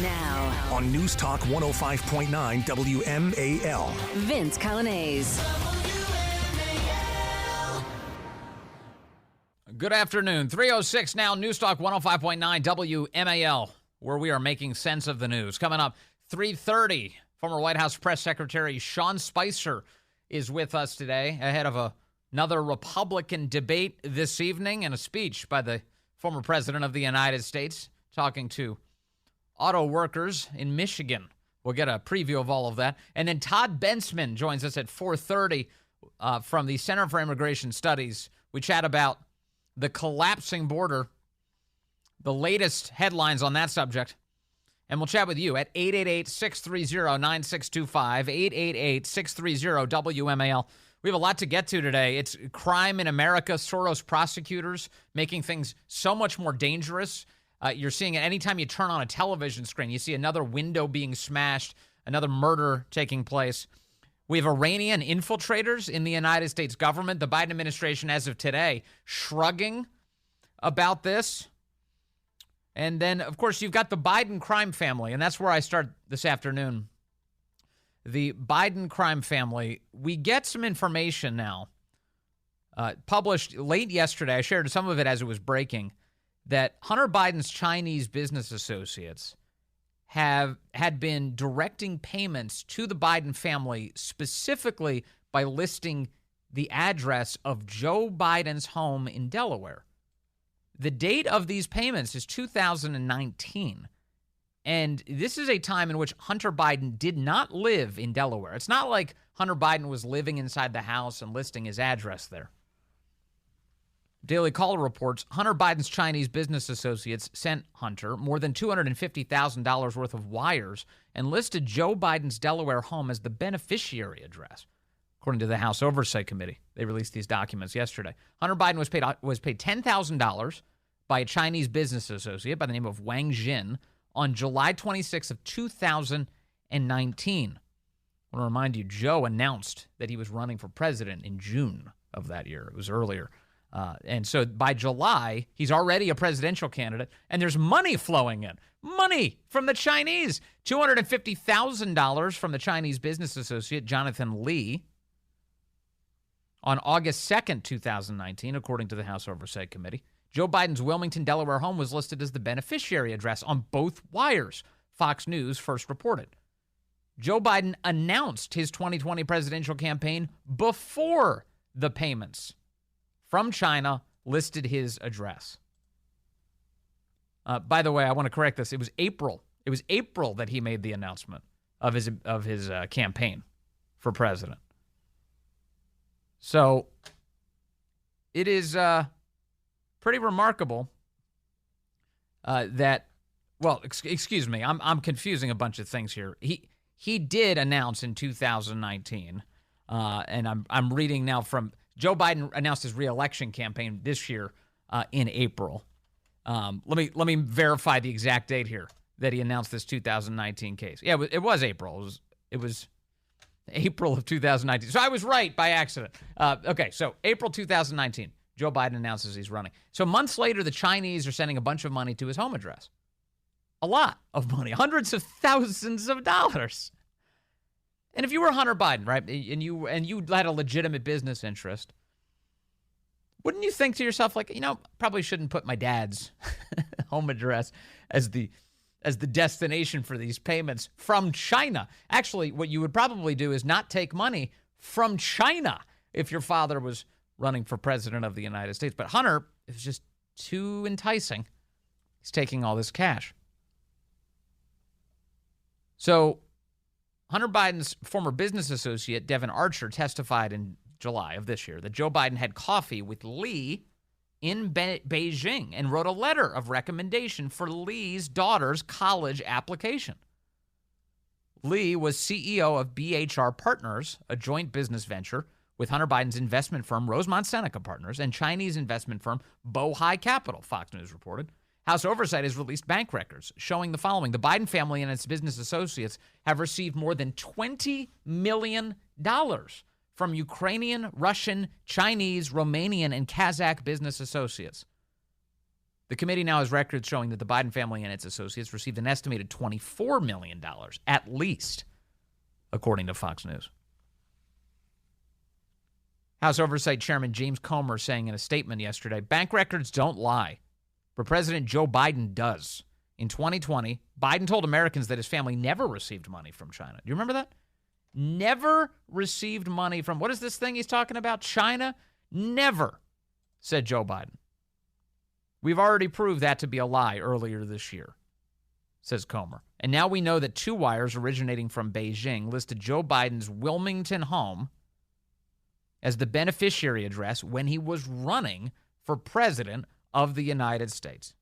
Now, on News Talk 105.9 WMAL. Vince Coglianese. Good afternoon. 3:06 now, News Talk 105.9 WMAL, where we are making sense of the news. Coming up, 3:30, former White House Press Secretary Sean Spicer is with us today ahead of another Republican debate this evening and a speech by the former president of the United States talking to auto workers in Michigan. We'll get a preview of all of that. And then Todd Bensman joins us at 4:30 from the Center for Immigration Studies. We chat about the collapsing border, the latest headlines on that subject. And we'll chat with you at 888-630-9625, 888-630-WMAL. We have a lot to get to today. It's crime in America, Soros prosecutors making things so much more dangerous. You're seeing it anytime you turn on a television screen. You see another window being smashed, another murder taking place. We have Iranian infiltrators in the United States government. The Biden administration, as of today, shrugging about this. And then, of course, you've got the Biden crime family, and that's where I start this afternoon. The Biden crime family, we get some information now, published late yesterday. I shared some of it as it was breaking, that Hunter Biden's Chinese business associates had been directing payments to the Biden family specifically by listing the address of Joe Biden's home in Delaware. The date of these payments is 2019. And this is a time in which Hunter Biden did not live in Delaware. It's not like Hunter Biden was living inside the house and listing his address there. Daily Caller reports Hunter Biden's Chinese business associates sent Hunter more than $250,000 worth of wires and listed Joe Biden's Delaware home as the beneficiary address. According to the House Oversight Committee, they released these documents yesterday. Hunter Biden was paid $10,000 by a Chinese business associate by the name of Wang Jin on July 26th of 2019. I want to remind you, Joe announced that he was running for president in June of that year. It was earlier. And so by July, he's already a presidential candidate, and there's money flowing in. Money from the Chinese. $250,000 from the Chinese business associate, Jonathan Lee, on August 2nd, 2019, according to the House Oversight Committee. Joe Biden's Wilmington, Delaware home was listed as the beneficiary address on both wires, Fox News first reported. Joe Biden announced his 2020 presidential campaign before the payments from China listed his address. By the way, I want to correct this. It was April. It was April that he made the announcement of his campaign for president. So it is pretty remarkable that. Well, excuse me. I'm confusing a bunch of things here. He did announce in 2019, and I'm reading now from. Joe Biden announced his re-election campaign this year in April. Let me verify the exact date here that he announced this 2019 case. Yeah, it was April. It was April of 2019. So I was right by accident. Okay, so April 2019, Joe Biden announces he's running. So months later, the Chinese are sending a bunch of money to his home address. A lot of money, hundreds of thousands of dollars. And if you were Hunter Biden, right, and you had a legitimate business interest, wouldn't you think to yourself, like, probably shouldn't put my dad's home address as the destination for these payments from China? Actually, what you would probably do is not take money from China if your father was running for president of the United States. But Hunter is just too enticing. He's taking all this cash. So Hunter Biden's former business associate, Devin Archer, testified in July of this year that Joe Biden had coffee with Lee in Beijing and wrote a letter of recommendation for Lee's daughter's college application. Lee was CEO of BHR Partners, a joint business venture with Hunter Biden's investment firm Rosemont Seneca Partners and Chinese investment firm Bohai Capital, Fox News reported. House Oversight has released bank records showing the following. The Biden family and its business associates have received more than $20 million from Ukrainian, Russian, Chinese, Romanian, and Kazakh business associates. The committee now has records showing that the Biden family and its associates received an estimated $24 million, at least, according to Fox News. House Oversight Chairman James Comer saying in a statement yesterday, bank records don't lie, but President Joe Biden does. In 2020, Biden told Americans that his family never received money from China. Do you remember that? Never received money from, what is this thing he's talking about? China? Never, said Joe Biden. We've already proved that to be a lie earlier this year, says Comer. And now we know that two wires originating from Beijing listed Joe Biden's Wilmington home as the beneficiary address when he was running for president of the United States.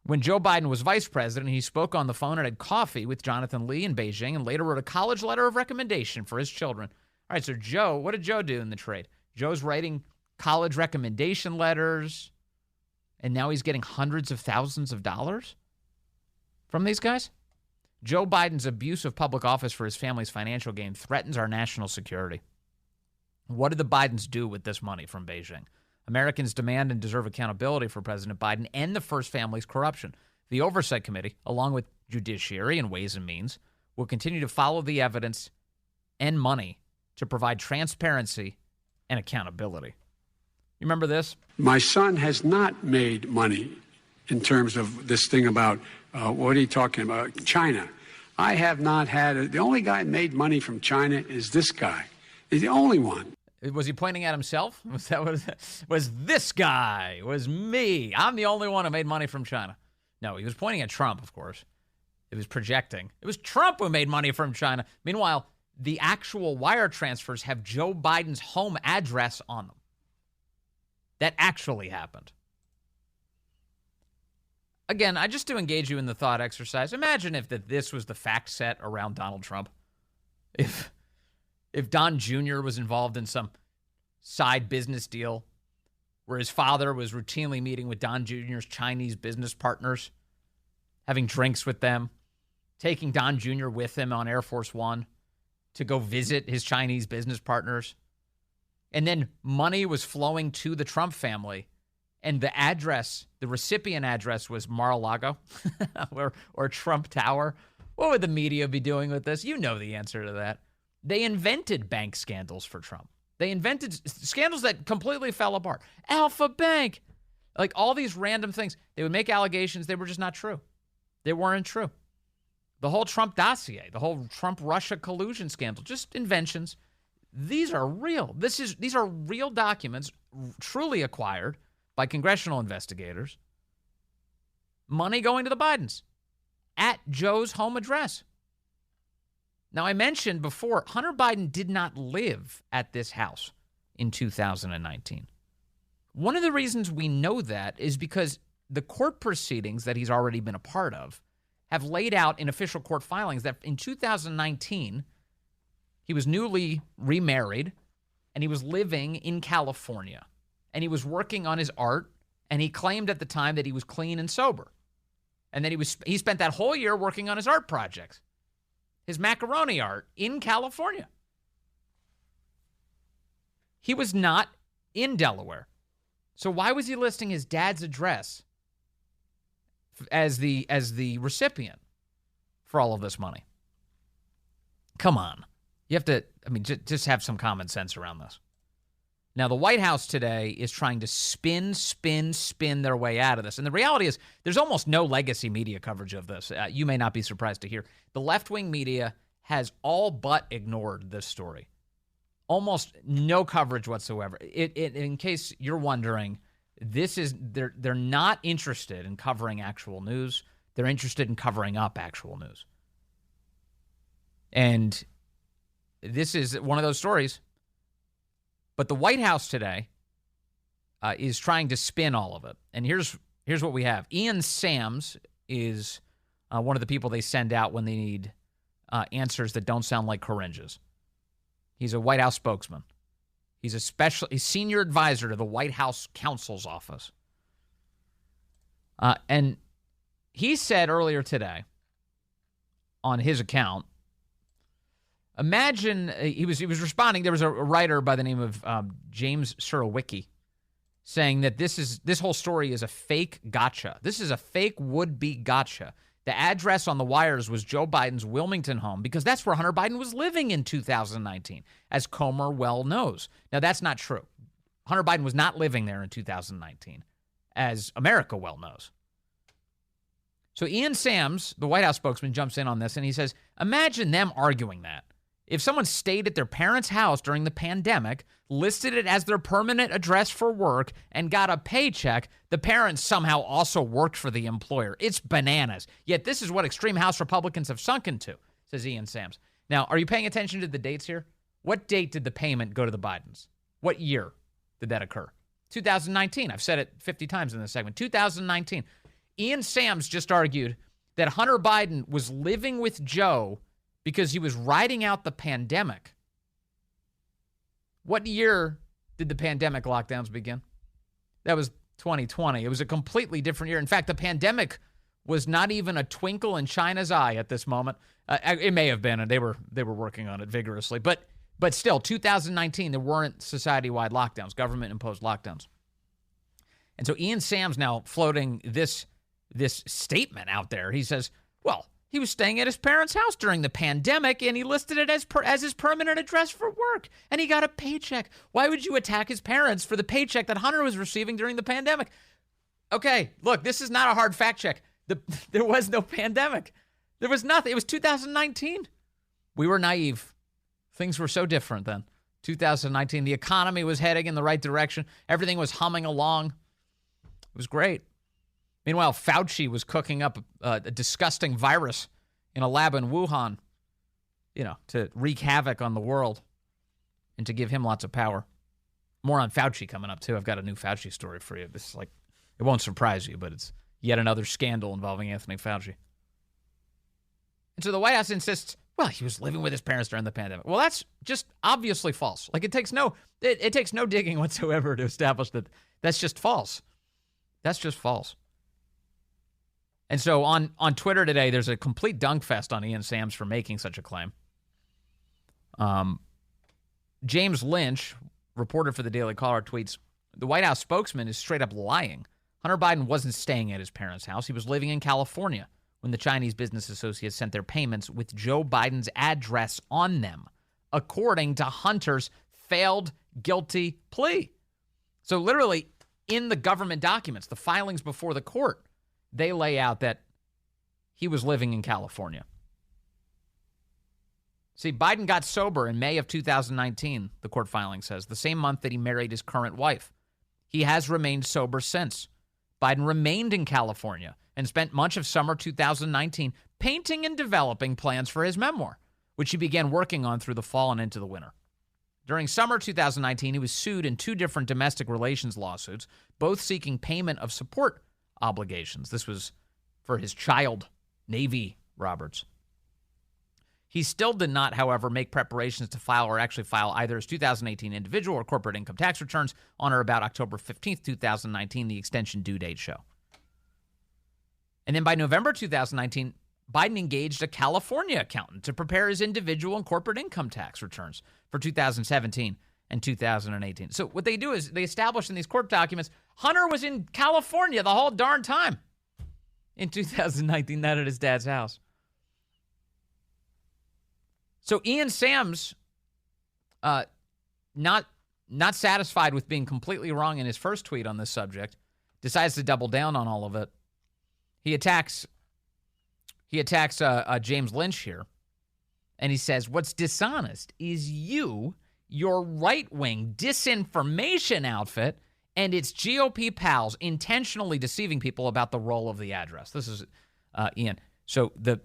When Joe Biden was vice president, he spoke on the phone and had coffee with Jonathan Lee in Beijing and later wrote a college letter of recommendation for his children. All right, so Joe, what did Joe do in the trade? Joe's writing college recommendation letters, and now he's getting hundreds of thousands of dollars from these guys? Joe Biden's abuse of public office for his family's financial gain threatens our national security. What did the Bidens do with this money from Beijing? Americans demand and deserve accountability for President Biden and the First Family's corruption. The Oversight Committee, along with Judiciary and Ways and Means, will continue to follow the evidence and money to provide transparency and accountability. You remember this? My son has not made money in terms of this thing about, what are you talking about, China. I have not had, the only guy who made money from China is this guy. He's the only one. Was he pointing at himself? Was this guy? Was me? I'm the only one who made money from China. No, he was pointing at Trump, of course. It was projecting. It was Trump who made money from China. Meanwhile, the actual wire transfers have Joe Biden's home address on them. That actually happened. Again, just to engage you in the thought exercise, imagine if this was the fact set around Donald Trump. If Don Jr. was involved in some side business deal where his father was routinely meeting with Don Jr.'s Chinese business partners, having drinks with them, taking Don Jr. with him on Air Force One to go visit his Chinese business partners, and then money was flowing to the Trump family, and the address, the recipient address was Mar-a-Lago or Trump Tower. What would the media be doing with this? You know the answer to that. They invented bank scandals for Trump. They invented scandals that completely fell apart. Alpha Bank, like all these random things. They would make allegations. They were just not true. They weren't true. The whole Trump dossier, the whole Trump-Russia collusion scandal, just inventions. These are real. These are real documents, truly acquired by congressional investigators. Money going to the Bidens at Joe's home address. Now, I mentioned before, Hunter Biden did not live at this house in 2019. One of the reasons we know that is because the court proceedings that he's already been a part of have laid out in official court filings that in 2019, he was newly remarried and he was living in California and he was working on his art, and he claimed at the time that he was clean and sober. And then he spent that whole year working on his art projects, his macaroni art in California. He was not in Delaware. So why was he listing his dad's address as the recipient for all of this money? Come on. You have to, just have some common sense around this. Now, the White House today is trying to spin their way out of this. And the reality is there's almost no legacy media coverage of this. You may not be surprised to hear. The left-wing media has all but ignored this story. Almost no coverage whatsoever. In case you're wondering, they're not interested in covering actual news. They're interested in covering up actual news. And this is one of those stories. But the White House today is trying to spin all of it. And here's what we have. Ian Sams is one of the people they send out when they need answers that don't sound like Coringes. He's a White House spokesman. He's a senior advisor to the White House counsel's office. And he said earlier today on his account, imagine he was responding. There was a writer by the name of James Surowiecki, saying that this whole story is a fake gotcha. This is a fake would-be gotcha. The address on the wires was Joe Biden's Wilmington home because that's where Hunter Biden was living in 2019, as Comer well knows. Now, that's not true. Hunter Biden was not living there in 2019, as America well knows. So Ian Sams, the White House spokesman, jumps in on this, and he says, imagine them arguing that. If someone stayed at their parents' house during the pandemic, listed it as their permanent address for work, and got a paycheck, the parents somehow also worked for the employer. It's bananas. Yet this is what extreme House Republicans have sunk into, says Ian Sams. Now, are you paying attention to the dates here? What date did the payment go to the Bidens? What year did that occur? 2019. I've said it 50 times in this segment. 2019. Ian Sams just argued that Hunter Biden was living with Joe because he was riding out the pandemic. What year did the pandemic lockdowns begin? That was 2020. It was a completely different year. In fact, the pandemic was not even a twinkle in China's eye at this moment. It may have been, and they were working on it vigorously. But still, 2019, there weren't society-wide lockdowns, government-imposed lockdowns. And so Ian Sams now floating this statement out there. He says, well, he was staying at his parents' house during the pandemic, and he listed it as his permanent address for work, and he got a paycheck. Why would you attack his parents for the paycheck that Hunter was receiving during the pandemic? Okay, look, this is not a hard fact check. There was no pandemic. There was nothing. It was 2019. We were naive. Things were so different then. 2019, the economy was heading in the right direction. Everything was humming along. It was great. Meanwhile, Fauci was cooking up a disgusting virus in a lab in Wuhan, to wreak havoc on the world and to give him lots of power. More on Fauci coming up, too. I've got a new Fauci story for you. This is it won't surprise you, but it's yet another scandal involving Anthony Fauci. And so the White House insists, well, he was living with his parents during the pandemic. Well, that's just obviously false. It takes no digging whatsoever to establish that that's just false. That's just false. And so on Twitter today, there's a complete dunk fest on Ian Sams for making such a claim. James Lynch, reporter for the Daily Caller, tweets, the White House spokesman is straight up lying. Hunter Biden wasn't staying at his parents' house. He was living in California when the Chinese business associates sent their payments with Joe Biden's address on them, according to Hunter's failed guilty plea. So literally in the government documents, the filings before the court, they lay out that he was living in California. See, Biden got sober in May of 2019, the court filing says, the same month that he married his current wife. He has remained sober since. Biden remained in California and spent much of summer 2019 painting and developing plans for his memoir, which he began working on through the fall and into the winter. During summer 2019, he was sued in 2 different domestic relations lawsuits, both seeking payment of support obligations. This was for his child, Navy Roberts. He still did not, however, make preparations to file or actually file either his 2018 individual or corporate income tax returns on or about October 15th, 2019, the extension due date show. And then by November 2019, Biden engaged a California accountant to prepare his individual and corporate income tax returns for 2017 and 2018. So what they do is they establish in these court documents, Hunter was in California the whole darn time in 2019, not at his dad's house. So Ian Sams, not satisfied with being completely wrong in his first tweet on this subject, decides to double down on all of it. He attacks James Lynch here, and he says, what's dishonest is your right-wing disinformation outfit, and its GOP pals intentionally deceiving people about the role of the address. This is Ian. So the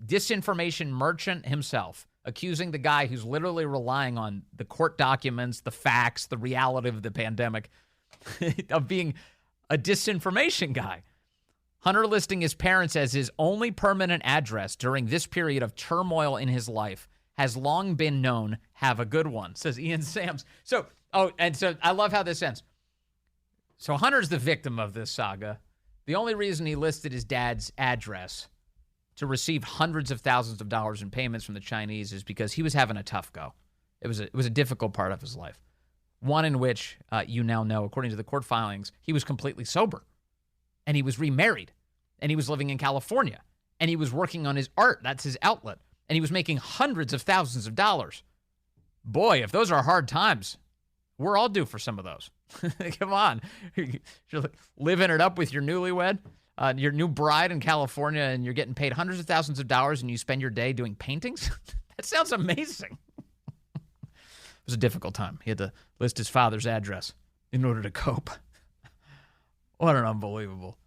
disinformation merchant himself, accusing the guy who's literally relying on the court documents, the facts, the reality of the pandemic, of being a disinformation guy. Hunter listing his parents as his only permanent address during this period of turmoil in his life has long been known. Have a good one, says Ian Sams. So I love how this ends. So Hunter's the victim of this saga. The only reason he listed his dad's address to receive hundreds of thousands of dollars in payments from the Chinese is because he was having a tough go. It was a difficult part of his life. One in which you now know, according to the court filings, he was completely sober, and he was remarried, and he was living in California, and he was working on his art. That's his outlet, and he was making hundreds of thousands of dollars. Boy, if those are hard times, we're all due for some of those. Come on. You're living it up with your newlywed, your new bride in California, and you're getting paid hundreds of thousands of dollars, and you spend your day doing paintings? That sounds amazing. It was a difficult time. He had to list his father's address in order to cope. What an unbelievable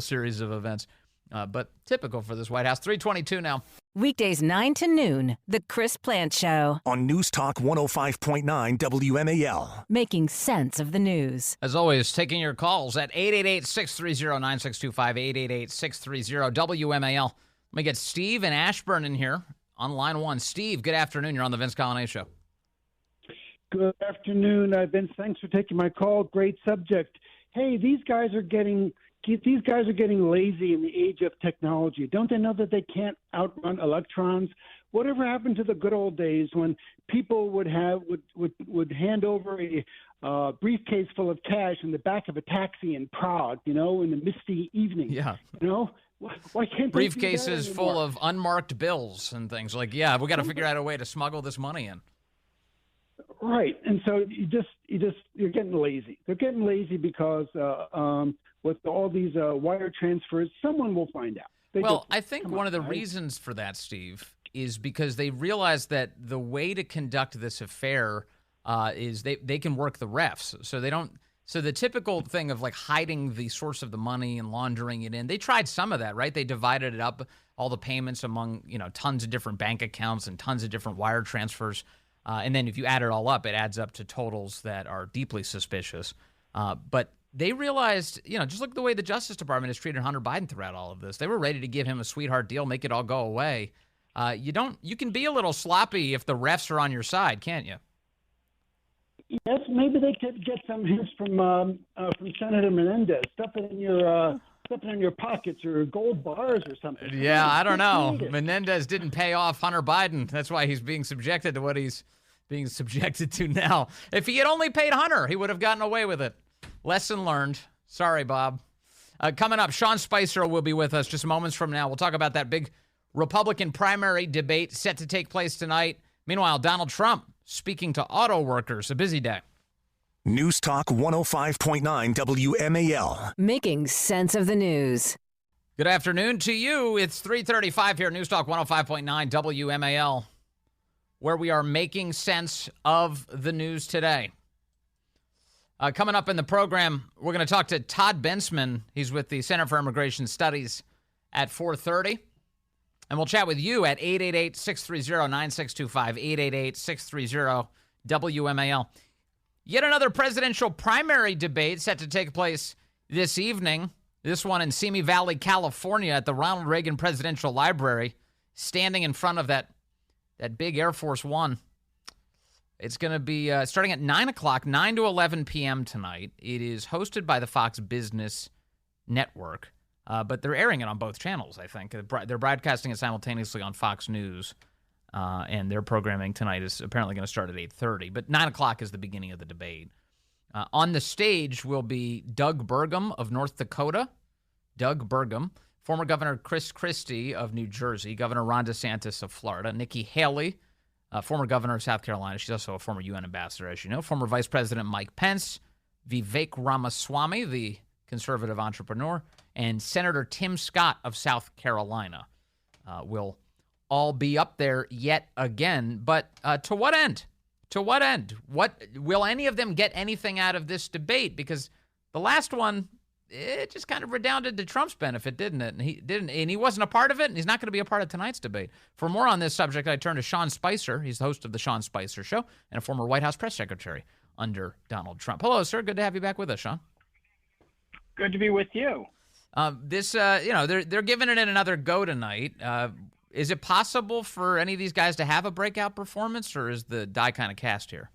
series of events. But typical for this White House. 3:22 now. Weekdays 9 to noon, The Chris Plant Show. On News Talk 105.9 WMAL. Making sense of the news. As always, taking your calls at 888-630-9625, 888-630-WMAL. Let me get Steve and Ashburn in here on line one. Steve, good afternoon. You're on the Vince Coglianese Show. Good afternoon, Vince. Thanks for taking my call. Great subject. Hey, these guys are getting lazy in the age of technology. Don't they know that they can't outrun electrons? Whatever happened to the good old days when people would hand over a briefcase full of cash in the back of a taxi in Prague, in the misty evening? Yeah. Why can't they do that briefcases anymore? full of unmarked bills and things like, we got to figure out a way to smuggle this money in. Right, and so you're getting lazy. They're getting lazy because with all these wire transfers, someone will find out. I think one of the reasons for that, Steve, is because they realize that the way to conduct this affair is they can work the refs, so they don't. So the typical thing of like hiding the source of the money and laundering it in, they tried some of that, right? They divided it up, all the payments among tons of different bank accounts and tons of different wire transfers. And then if you add it all up, it adds up to totals that are deeply suspicious. But they realized, just look at the way the Justice Department has treated Hunter Biden throughout all of this. They were ready to give him a sweetheart deal, make it all go away. You can be a little sloppy if the refs are on your side, can't you? Yes, maybe they could get some hints from Senator Menendez. Stuff it in your pockets or gold bars or something. Yeah, I don't know. Menendez didn't pay off Hunter Biden. That's why he's being subjected to what he's being subjected to now. If he had only paid Hunter, he would have gotten away with it. Lesson learned. Sorry, Bob. Coming up, Sean Spicer will be with us just moments from now. We'll talk about that big Republican primary debate set to take place tonight. Meanwhile, Donald Trump speaking to auto workers. A busy day. News Talk 105.9 WMAL. Making sense of the news. Good afternoon to you. It's 3:35 here at News Talk 105.9 WMAL, where we are making sense of the news today. Coming up in the program, we're going to talk to Todd Bensman. He's with the Center for Immigration Studies at 4:30. And we'll chat with you at 888-630-9625, 888-630-WMAL. Yet another presidential primary debate set to take place this evening. This one in Simi Valley, California at the Ronald Reagan Presidential Library, standing in front of that big Air Force One. It's going to be starting at 9 o'clock, 9 to 11 p.m. tonight. It is hosted by the Fox Business Network, but they're airing it on both channels, I think. They're broadcasting it simultaneously on Fox News, and their programming tonight is apparently going to start at 8:30. But 9 o'clock is the beginning of the debate. On the stage will be Doug Burgum of North Dakota, Doug Burgum, former Governor Chris Christie of New Jersey, Governor Ron DeSantis of Florida, Nikki Haley, former governor of South Carolina. She's also a former UN ambassador, as you know. Former Vice President Mike Pence, Vivek Ramaswamy, the conservative entrepreneur, and Senator Tim Scott of South Carolina will all be up there yet again. But to what end? To what end? What will any of them get anything out of this debate? Because the last one, it just kind of redounded to Trump's benefit, didn't it? And he wasn't a part of it, and he's not going to be a part of tonight's debate. For more on this subject, I turn to Sean Spicer. He's the host of the Sean Spicer Show and a former White House press secretary under Donald Trump. Hello, sir. Good to have you back with us, Sean. Good to be with you. They're giving it another go tonight. Is it possible for any of these guys to have a breakout performance, or is the die kind of cast here?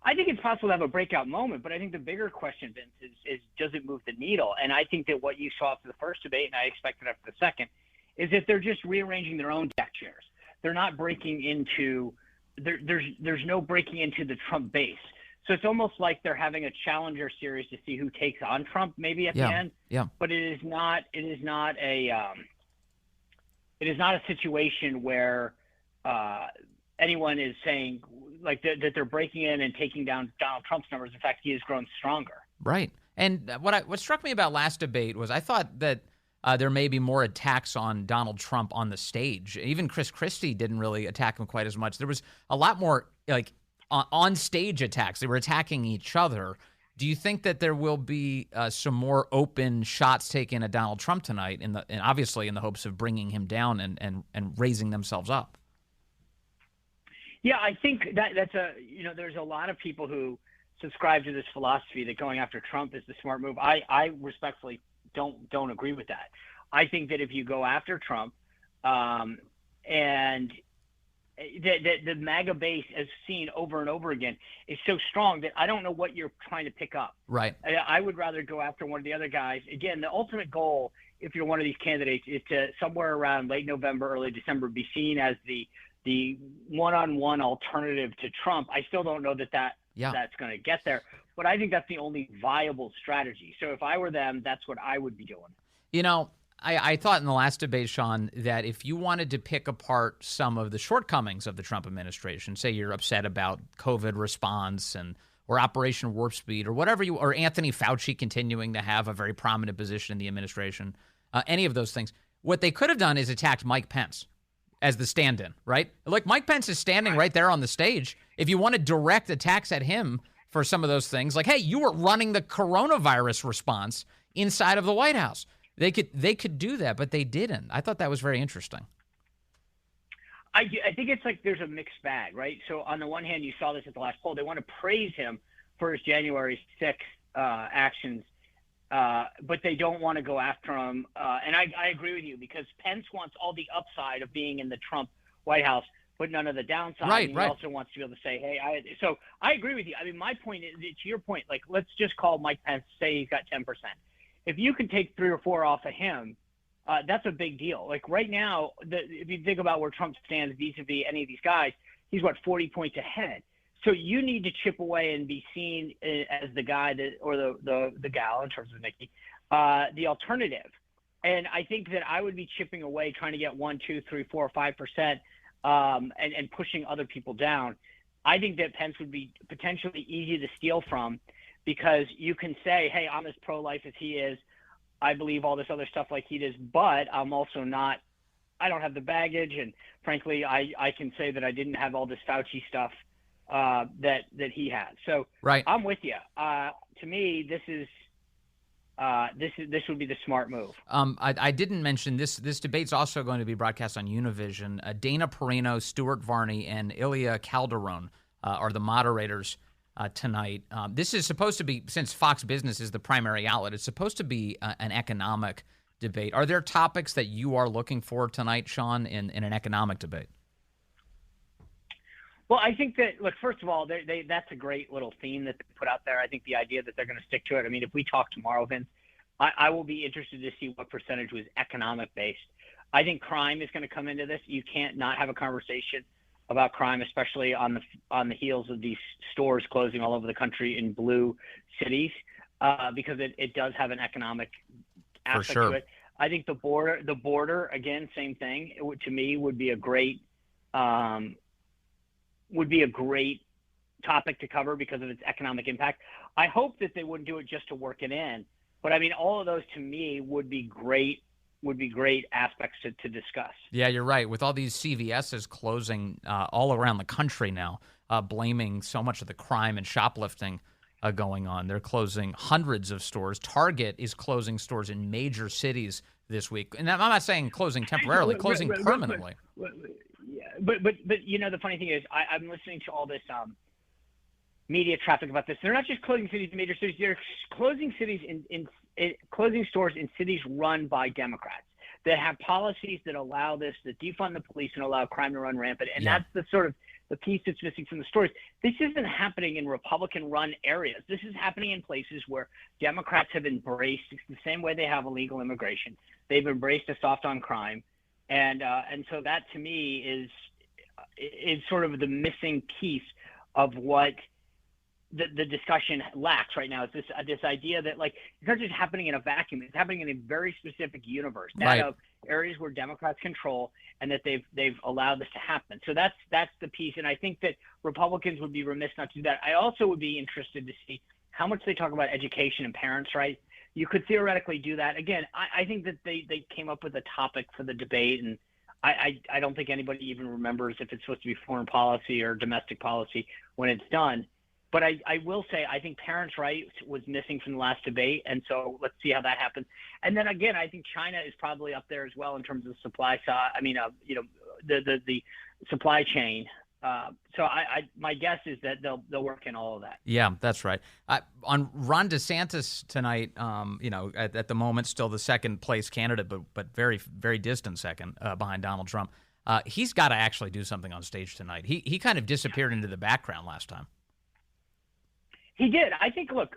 I think it's possible to have a breakout moment, but I think the bigger question, Vince, is does it move the needle? And I think that what you saw after the first debate, and I expected after the second, is that they're just rearranging their own deck chairs. They're not breaking into there's no breaking into the Trump base. So it's almost like they're having a challenger series to see who takes on Trump maybe at the end. Yeah. But it is not a situation where anyone is saying like that they're breaking in and taking down Donald Trump's numbers. In fact, he has grown stronger. Right. And what struck me about last debate was I thought that there may be more attacks on Donald Trump on the stage. Even Chris Christie didn't really attack him quite as much. There was a lot more like on stage attacks. They were attacking each other. Do you think that there will be some more open shots taken at Donald Trump tonight, and obviously in the hopes of bringing him down and raising themselves up? Yeah, I think that's there's a lot of people who subscribe to this philosophy that going after Trump is the smart move. I respectfully don't agree with that. I think that if you go after Trump, and the MAGA base, as seen over and over again, is so strong that I don't know what you're trying to pick up. Right. I would rather go after one of the other guys. Again, the ultimate goal, if you're one of these candidates, is to somewhere around late November, early December, be seen as the one-on-one alternative to Trump. I still don't know that's going to get there, but I think that's the only viable strategy. So if I were them, that's what I would be doing. You know, I thought in the last debate, Sean, that if you wanted to pick apart some of the shortcomings of the Trump administration, say you're upset about COVID response or Operation Warp Speed or whatever or Anthony Fauci continuing to have a very prominent position in the administration, any of those things, what they could have done is attacked Mike Pence as the stand-in, right? Like Mike Pence is standing right there on the stage. If you wanted direct attacks at him for some of those things, like, hey, you were running the coronavirus response inside of the White House. They could do that, but they didn't. I thought that was very interesting. I think it's like there's a mixed bag, right? So on the one hand, you saw this at the last poll. They want to praise him for his January 6th actions, but they don't want to go after him. And I agree with you because Pence wants all the upside of being in the Trump White House, but none of the downside. Right, and he also wants to be able to say, hey, so I agree with you. I mean, my point is, to your point, like, let's just call Mike Pence, say he's got 10%. If you can take 3 or 4 off of him, that's a big deal. Like right now, if you think about where Trump stands vis-a-vis any of these guys, he's 40 points ahead. So you need to chip away and be seen as the guy or the gal in terms of Nikki, the alternative. And I think that I would be chipping away, trying to get 1, 2, 3, 4, 5%, and pushing other people down. I think that Pence would be potentially easy to steal from, because you can say, hey, I'm as pro-life as he is. I believe all this other stuff like he does, but I'm also not – I don't have the baggage. And, frankly, I can say that I didn't have all this Fauci stuff that he had. So right. I'm with you. To me, this would be the smart move. I didn't mention this. This debate's also going to be broadcast on Univision. Dana Perino, Stuart Varney, and Ilya Calderon are the moderators tonight. This is supposed to be, since Fox Business is the primary outlet, it's supposed to be an economic debate. Are there topics that you are looking for tonight, Sean, in an economic debate? Well, I think that, look, first of all, that's a great little theme that they put out there. I think the idea that they're going to stick to it. I mean, if we talk tomorrow, Vince, I will be interested to see what percentage was economic-based. I think crime is going to come into this. You can't not have a conversation about crime, especially on the heels of these stores closing all over the country in blue cities, because it does have an economic aspect to it. I think the border, again, same thing. To me, would be a great topic to cover because of its economic impact. I hope that they wouldn't do it just to work it in, but I mean, all of those to me would be great aspects to discuss. Yeah, you're right. With all these CVSs closing all around the country now, blaming so much of the crime and shoplifting going on. They're closing hundreds of stores. Target is closing stores in major cities this week. And I'm not saying closing temporarily, closing permanently. But you know, the funny thing is I'm listening to all this media traffic about this. They're not just closing cities in major cities. They're closing cities closing stores in cities run by Democrats that have policies that allow this, that defund the police and allow crime to run rampant. And that's the sort of the piece that's missing from the stories. This isn't happening in Republican-run areas. This is happening in places where Democrats have embraced, the same way they have illegal immigration, they've embraced a soft on crime. And so that, to me, is sort of the missing piece of what the discussion lacks right now. Is this idea that like it's not just happening in a vacuum; it's happening in a very specific universe, that of areas where Democrats control, and that they've allowed this to happen. So that's the piece, and I think that Republicans would be remiss not to do that. I also would be interested to see how much they talk about education and parents' rights. You could theoretically do that. Again, I think that they came up with a topic for the debate, and I don't think anybody even remembers if it's supposed to be foreign policy or domestic policy when it's done. But I will say I think parents' rights was missing from the last debate, and so let's see how that happens. And then again, I think China is probably up there as well in terms of supply side. I mean, the supply chain. So my guess is that they'll work in all of that. Yeah, that's right. On Ron DeSantis tonight, at the moment still the second place candidate, but very very distant second behind Donald Trump. He's got to actually do something on stage tonight. He kind of disappeared into the background last time. He did. I think. Look,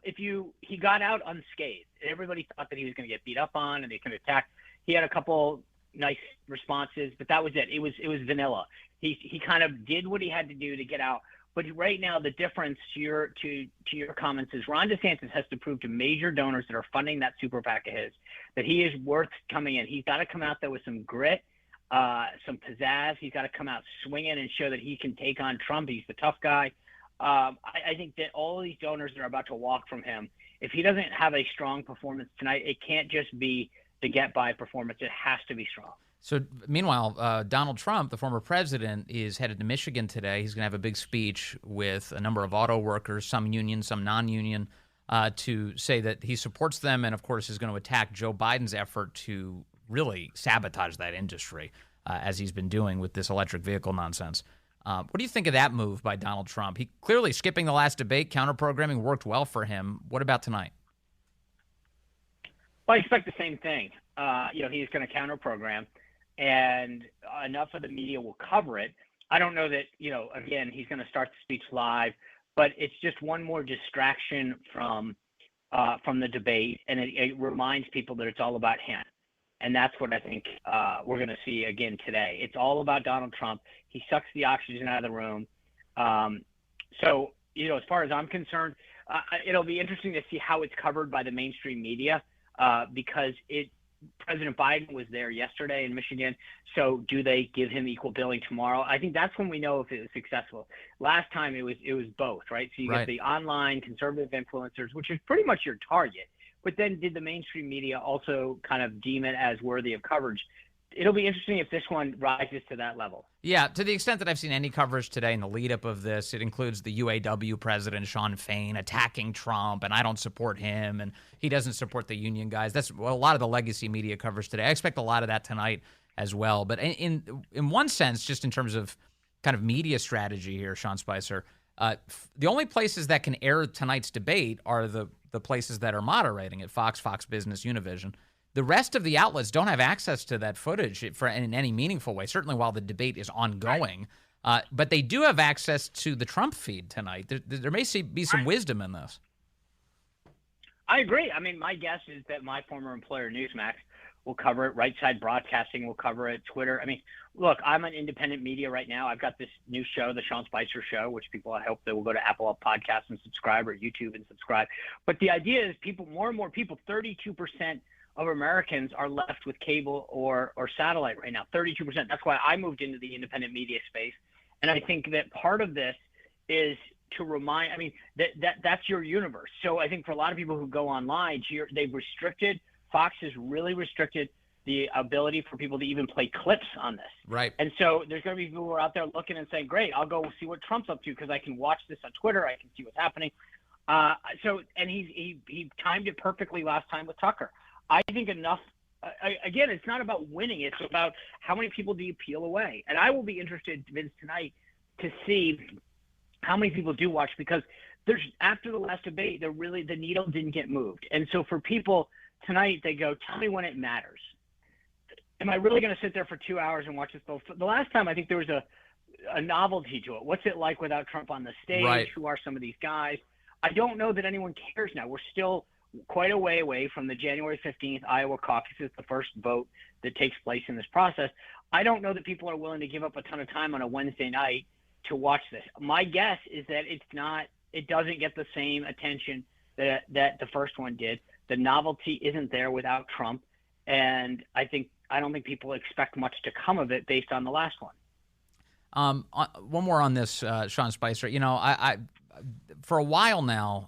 he got out unscathed. Everybody thought that he was going to get beat up on and they could attack. He had a couple nice responses, but that was it. It was vanilla. He kind of did what he had to do to get out. But right now, the difference to your comments is Ron DeSantis has to prove to major donors that are funding that super PAC of his that he is worth coming in. He's got to come out there with some grit, some pizzazz. He's got to come out swinging and show that he can take on Trump. He's the tough guy. I think that all of these donors that are about to walk from him, if he doesn't have a strong performance tonight, it can't just be the get-by performance. It has to be strong. So, meanwhile, Donald Trump, the former president, is headed to Michigan today. He's going to have a big speech with a number of auto workers, some union, some non-union, to say that he supports them and, of course, is going to attack Joe Biden's effort to really sabotage that industry, as he's been doing with this electric vehicle nonsense. What do you think of that move by Donald Trump? He clearly skipping the last debate, counter-programming worked well for him. What about tonight? Well, I expect the same thing. He's going to counter-program, and enough of the media will cover it. I don't know that, again, he's going to start the speech live, but it's just one more distraction from the debate, and it reminds people that it's all about him. And that's what I think we're going to see again today. It's all about Donald Trump. He sucks the oxygen out of the room. So, as far as I'm concerned, it'll be interesting to see how it's covered by the mainstream media because President Biden was there yesterday in Michigan. So do they give him equal billing tomorrow? I think that's when we know if it was successful. Last time it was both, right? So you get the online conservative influencers, which is pretty much your target. But then did the mainstream media also kind of deem it as worthy of coverage? It'll be interesting if this one rises to that level. Yeah, to the extent that I've seen any coverage today in the lead-up of this, it includes the UAW president, Sean Fain, attacking Trump, and I don't support him, and he doesn't support the union guys. That's a lot of the legacy media coverage today. I expect a lot of that tonight as well. But in one sense, just in terms of kind of media strategy here, Sean Spicer, the only places that can air tonight's debate are the places that are moderating it, Fox Business, Univision. The rest of the outlets don't have access to that footage in any meaningful way, certainly while the debate is ongoing. But they do have access to the Trump feed tonight. There may be some wisdom in this. I agree. I mean, my guess is that my former employer, Newsmax, will cover it. Right Side Broadcasting will cover it. Twitter. I mean, look, I'm an independent media right now. I've got this new show, the Sean Spicer Show, which people, I hope they will go to Apple Podcasts and subscribe, or YouTube and subscribe. But the idea is more and more people, 32% of Americans are left with cable or satellite right now, 32%. That's why I moved into the independent media space. And I think that part of this is to remind, I mean, that's your universe. So I think for a lot of people who go online, Fox has really restricted the ability for people to even play clips on this. Right. And so there's going to be people who are out there looking and saying, great, I'll go see what Trump's up to because I can watch this on Twitter. I can see what's happening. And he timed it perfectly last time with Tucker. I think enough. Again, it's not about winning. It's about how many people do you peel away. And I will be interested, Vince, tonight to see how many people do watch because after the last debate, the needle didn't get moved. And so for people tonight, they go, tell me when it matters. Am I really going to sit there for 2 hours and watch this? The last time, I think there was a novelty to it. What's it like without Trump on the stage? Right. Who are some of these guys? I don't know that anyone cares now. quite a way away from the January 15th Iowa caucus, the first vote that takes place in this process. I don't know that people are willing to give up a ton of time on a Wednesday night to watch this. My guess is that it doesn't get the same attention that the first one did. The novelty isn't there without Trump, and I don't think people expect much to come of it based on the last one. One more on this, Sean Spicer. You know, I for a while now,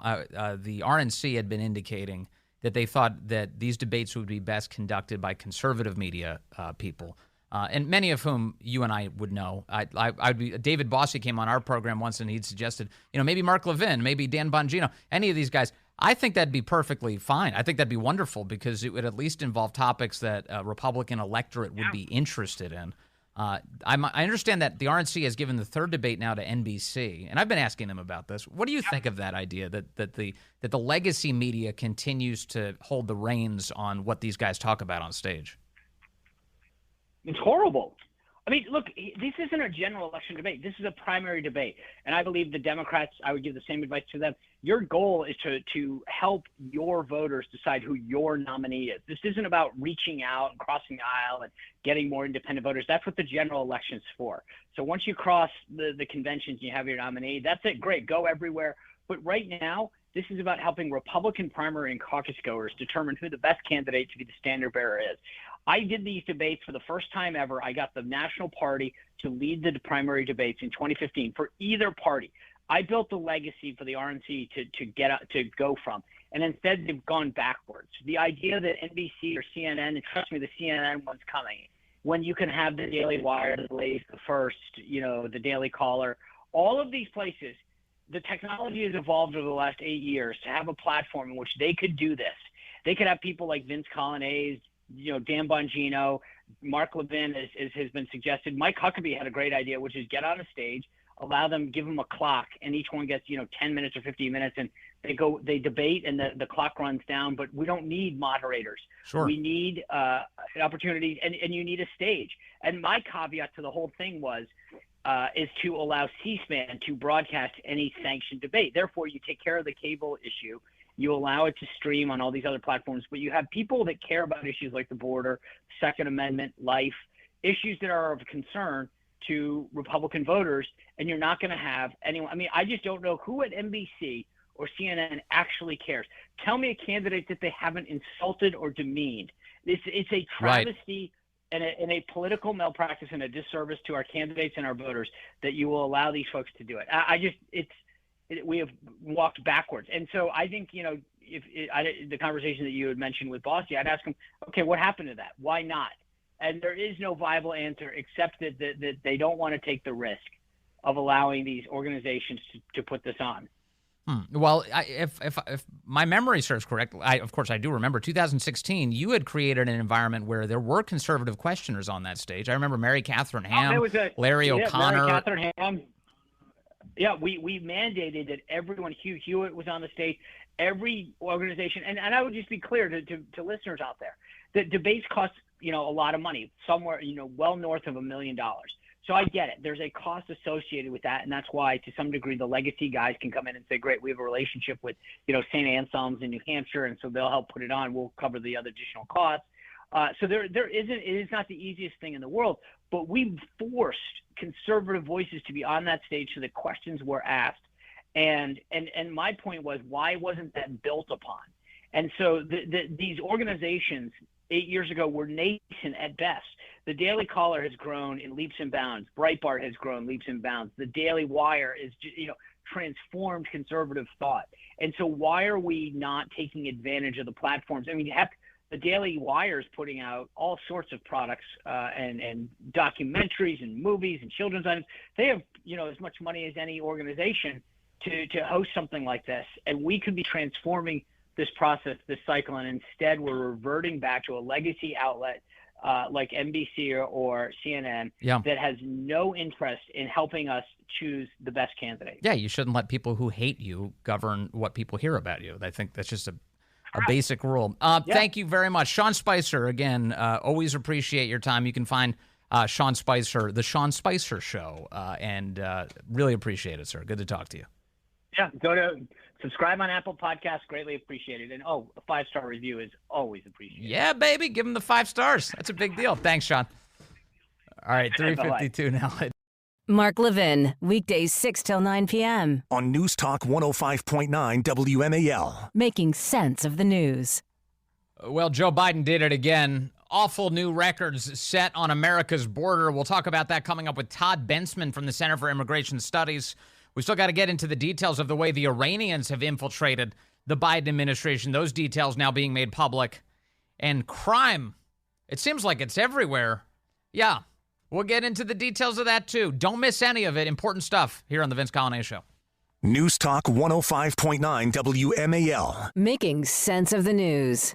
the RNC had been indicating that they thought that these debates would be best conducted by conservative media people, and many of whom you and I would know. David Bossie came on our program once, and he'd suggested, you know, maybe Mark Levin, maybe Dan Bongino, any of these guys. I think that'd be perfectly fine. I think that'd be wonderful because it would at least involve topics that a Republican electorate would be interested in. I understand that the RNC has given the third debate now to NBC, and I've been asking them about this. What do you think of that idea that the legacy media continues to hold the reins on what these guys talk about on stage? It's horrible. I mean, look, this isn't a general election debate. This is a primary debate. And I believe the Democrats, I would give the same advice to them. Your goal is to help your voters decide who your nominee is. This isn't about reaching out and crossing the aisle and getting more independent voters. That's what the general election's for. So once you cross the conventions and you have your nominee, that's it. Great. Go everywhere. But right now, this is about helping Republican primary and caucus goers determine who the best candidate to be the standard bearer is. I did these debates for the first time ever. I got the national party to lead the primary debates in 2015 for either party. I built the legacy for the RNC to go from, and instead they've gone backwards. The idea that NBC or CNN, and trust me, the CNN one's coming, when you can have the Daily Wire, the Blaze, the First, you know, the Daily Caller, all of these places, the technology has evolved over the last 8 years to have a platform in which they could do this. They could have people like Vince Coglianese, you know, Dan Bongino, Mark Levin, as has been suggested. Mike Huckabee had a great idea, which is get on a stage, allow them, give them a clock, and each one gets, you know, 10 minutes or 15 minutes, and they debate, and the clock runs down. But we don't need moderators. Sure. We need an opportunity, and you need a stage. And my caveat to the whole thing is to allow C-SPAN to broadcast any sanctioned debate. Therefore, you take care of the cable issue. You allow it to stream on all these other platforms, but you have people that care about issues like the border, Second Amendment, life, issues that are of concern to Republican voters, and you're not going to have anyone. I mean, I just don't know who at NBC or CNN actually cares. Tell me a candidate that they haven't insulted or demeaned. It's a travesty and a political malpractice and a disservice to our candidates and our voters that you will allow these folks to do it. We have walked backwards. And so I think, you know, the conversation that you had mentioned with Bossie, I'd ask him, okay, what happened to that? Why not? And there is no viable answer except that they don't want to take the risk of allowing these organizations to put this on. Well, if my memory serves correct, of course I do remember 2016, you had created an environment where there were conservative questioners on that stage. I remember Mary Catherine Ham, Larry O'Connor. Mary Catherine Ham. Yeah, we mandated that everyone, Hugh Hewitt was on the stage, every organization, and I would just be clear to listeners out there, that debates cost, you know, a lot of money, somewhere, you know, well north of $1 million. So I get it. There's a cost associated with that, and that's why, to some degree, the legacy guys can come in and say, great, we have a relationship with, you know, St. Anselm's in New Hampshire, and so they'll help put it on. We'll cover the other additional costs. So it is not the easiest thing in the world, but we forced conservative voices to be on that stage so that questions were asked. And my point was, why wasn't that built upon? And so these organizations 8 years ago were nascent at best. The Daily Caller has grown in leaps and bounds. Breitbart has grown leaps and bounds. The Daily Wire is, you know, transformed conservative thought. And so why are we not taking advantage of the platforms? I mean, heck, the Daily Wire is putting out all sorts of products and documentaries and movies and children's items. They have, you know, as much money as any organization to host something like this. And we could be transforming this process, this cycle, and instead we're reverting back to a legacy outlet like NBC or CNN that has no interest in helping us choose the best candidate. Yeah, you shouldn't let people who hate you govern what people hear about you. I think that's just a basic rule. Thank you very much. Sean Spicer, again, always appreciate your time. You can find Sean Spicer, The Sean Spicer Show, and really appreciate it, sir. Good to talk to you. Yeah, go to Subscribe on Apple Podcasts, greatly appreciated. And, a 5-star review is always appreciated. Yeah, baby, give him the 5 stars. That's a big deal. Thanks, Sean. All right, 3:52 now. Mark Levin, weekdays 6 till 9 p.m. On News Talk 105.9 WMAL. Making sense of the news. Well, Joe Biden did it again. Awful new records set on America's border. We'll talk about that coming up with Todd Bensman from the Center for Immigration Studies. We still got to get into the details of the way the Iranians have infiltrated the Biden administration. Those details now being made public. And crime. It seems like it's everywhere. Yeah. We'll get into the details of that, too. Don't miss any of it. Important stuff here on the Vince Coglianese Show. News Talk 105.9 WMAL. Making sense of the news.